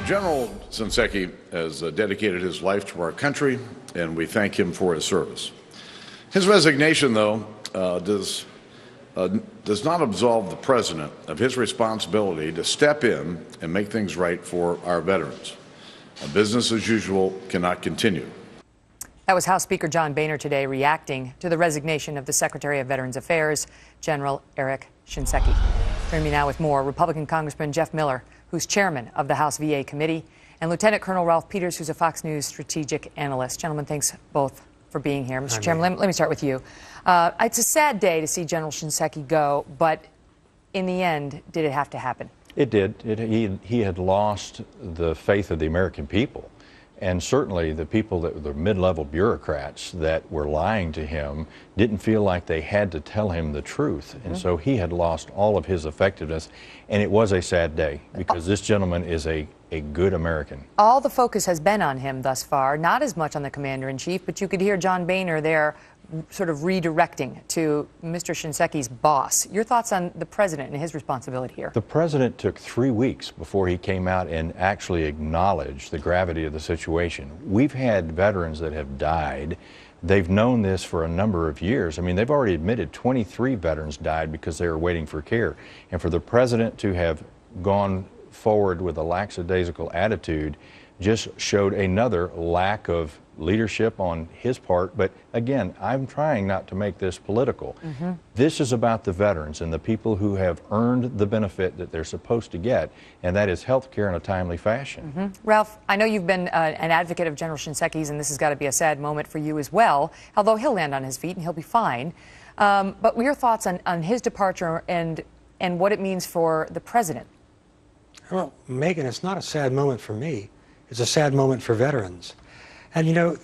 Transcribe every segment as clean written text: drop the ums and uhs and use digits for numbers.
General Shinseki has dedicated his life to our country, and we thank him for his service. His resignation, though, does not absolve the President of his responsibility to step in and make things right for our veterans. Business as usual cannot continue. That was House Speaker John Boehner today reacting to the resignation of the Secretary of Veterans Affairs, General Eric Shinseki. Joining me now with more, Republican Congressman Jeff Miller, who's chairman of the House VA Committee, and Lieutenant Colonel Ralph Peters, who's a Fox News strategic analyst. Gentlemen, thanks both for being here. Mr. Chairman, let me start with you. It's a sad day to see General Shinseki go, but in the end, did it have to happen? It did. He had lost the faith of the American people. And certainly the people that were the mid-level bureaucrats that were lying to him didn't feel like they had to tell him the truth. And so he had lost all of his effectiveness. And it was a sad day because this gentleman is a good American. All the focus has been on him thus far, not as much on the commander-in-chief, but you could hear John Boehner there sort of redirecting to Mr. Shinseki's boss. Your thoughts on the president and his responsibility here? The president took 3 weeks before he came out and actually acknowledged the gravity of the situation. We've had veterans that have died. They've known this for a number of years. I mean, they've already admitted 23 veterans died because they were waiting for care. And for the president to have gone forward with a lackadaisical attitude just showed another lack of leadership on his part. But again, I'm trying not to make this political. This is about the veterans and the people who have earned the benefit that they're supposed to get, and that is health care in a timely fashion. Ralph, I know you've been an advocate of General Shinseki's, and this has got to be a sad moment for you as well, although he'll land on his feet and he'll be fine. But your thoughts on his departure and what it means for the president? Well, Megyn, it's not a sad moment for me. It's a sad moment for veterans. And you know,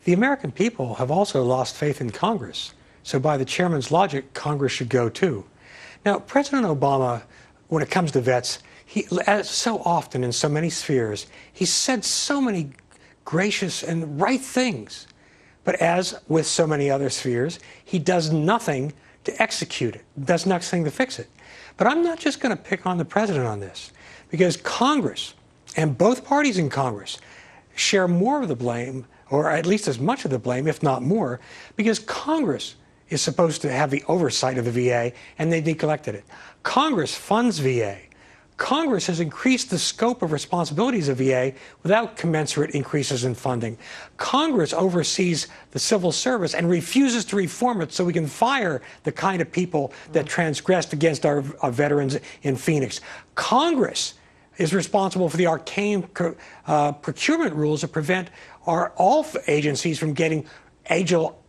the American people have also lost faith in Congress. So by the chairman's logic, Congress should go too. Now, President Obama, when it comes to vets, as so often in so many spheres, he said so many gracious and right things. But as with so many other spheres, he does nothing to execute it, does nothing to fix it. But I'm not just going to pick on the president on this, because Congress and both parties in Congress share more of the blame, or at least as much of the blame, if not more, because Congress is supposed to have the oversight of the VA, and they neglected it. Congress funds VA. Congress has increased the scope of responsibilities of VA without commensurate increases in funding. Congress oversees the civil service and refuses to reform it so we can fire the kind of people that transgressed against our veterans in Phoenix. Congress is responsible for the arcane procurement rules that prevent all agencies from getting agile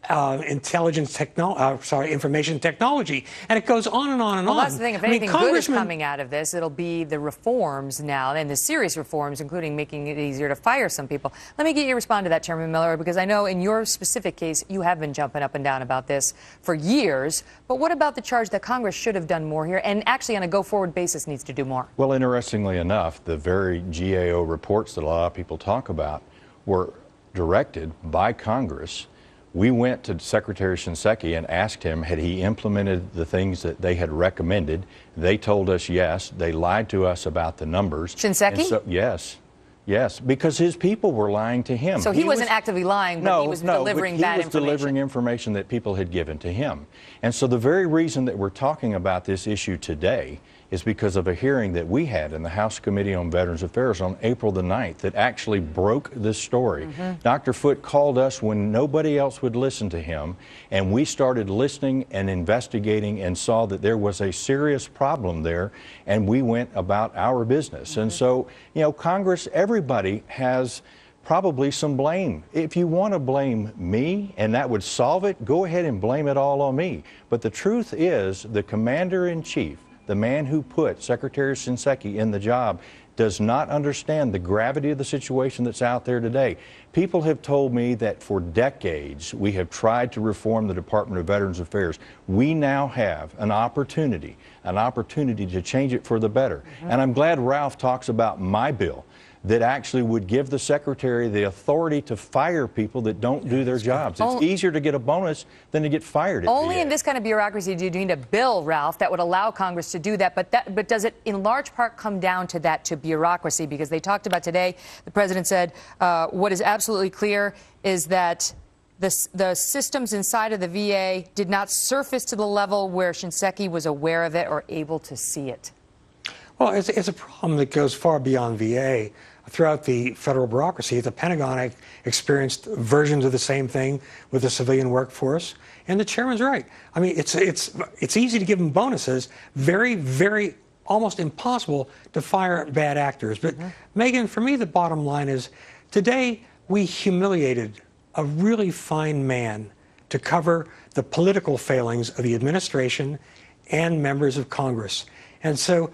information technology, and it goes on and on and on. Well, that's the thing. If anything good is coming out of this, it'll be the reforms now, and the serious reforms, including making it easier to fire some people. Let me get you to respond to that, Chairman Miller, because I know in your specific case, you have been jumping up and down about this for years. But what about the charge that Congress should have done more here, and actually on a go-forward basis needs to do more? Well, interestingly enough, the very GAO reports that a lot of people talk about were directed by Congress. We went to Secretary Shinseki and asked him, had he implemented the things that they had recommended? They told us yes. They lied to us about the numbers. Shinseki? So, yes, because his people were lying to him. So he wasn't actively lying, but he was delivering bad information. He was delivering information that people had given to him. And so the very reason that we're talking about this issue today is because of a hearing that we had in the House Committee on Veterans Affairs on April the 9th that actually broke this story. Dr. Foote called us when nobody else would listen to him, and we started listening and investigating and saw that there was a serious problem there, and we went about our business. And so, you know, Congress, everybody has probably some blame. If you want to blame me and that would solve it, go ahead and blame it all on me. But the truth is, the Commander-in-Chief, the man who put Secretary Shinseki in the job, does not understand the gravity of the situation that's out there today. People have told me that for decades we have tried to reform the Department of Veterans Affairs. We now have an opportunity to change it for the better. And I'm glad Ralph talks about my bill. that actually would give the secretary the authority to fire people that don't do their jobs. It's easier to get a bonus than to get fired at Only VA. in this kind of bureaucracy do you need a bill, Ralph, that would allow Congress to do that. But does it in large part come down to that, to bureaucracy? Because they talked about today, the president said, what is absolutely clear is that the systems inside of the VA did not surface to the level where Shinseki was aware of it or able to see it. Well, it's a problem that goes far beyond VA. Throughout the federal bureaucracy, the Pentagon experienced versions of the same thing with the civilian workforce. And the chairman's right. I mean, it's easy to give them bonuses. Very, very almost impossible to fire bad actors. But Megyn, for me, the bottom line is today we humiliated a really fine man to cover the political failings of the administration and members of Congress. And so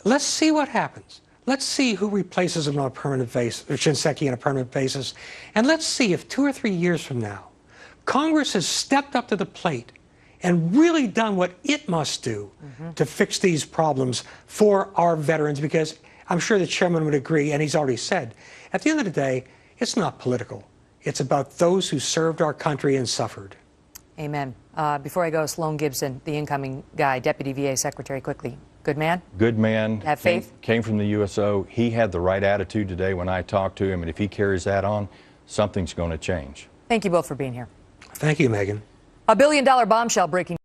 let's see what happens. Let's see who replaces him on a permanent basis, Shinseki on a permanent basis. And let's see if 2 or 3 years from now, Congress has stepped up to the plate and really done what it must do to fix these problems for our veterans, because I'm sure the chairman would agree, and he's already said, at the end of the day, it's not political. It's about those who served our country and suffered. Amen. Before I go, Sloan Gibson, the incoming guy, Deputy VA Secretary, quickly. Good man? Good man. Have faith? Came from the USO. He had the right attitude today when I talked to him, and if he carries that on, something's going to change. Thank you both for being here. Thank you, Megyn. $1 billion bombshell breaking.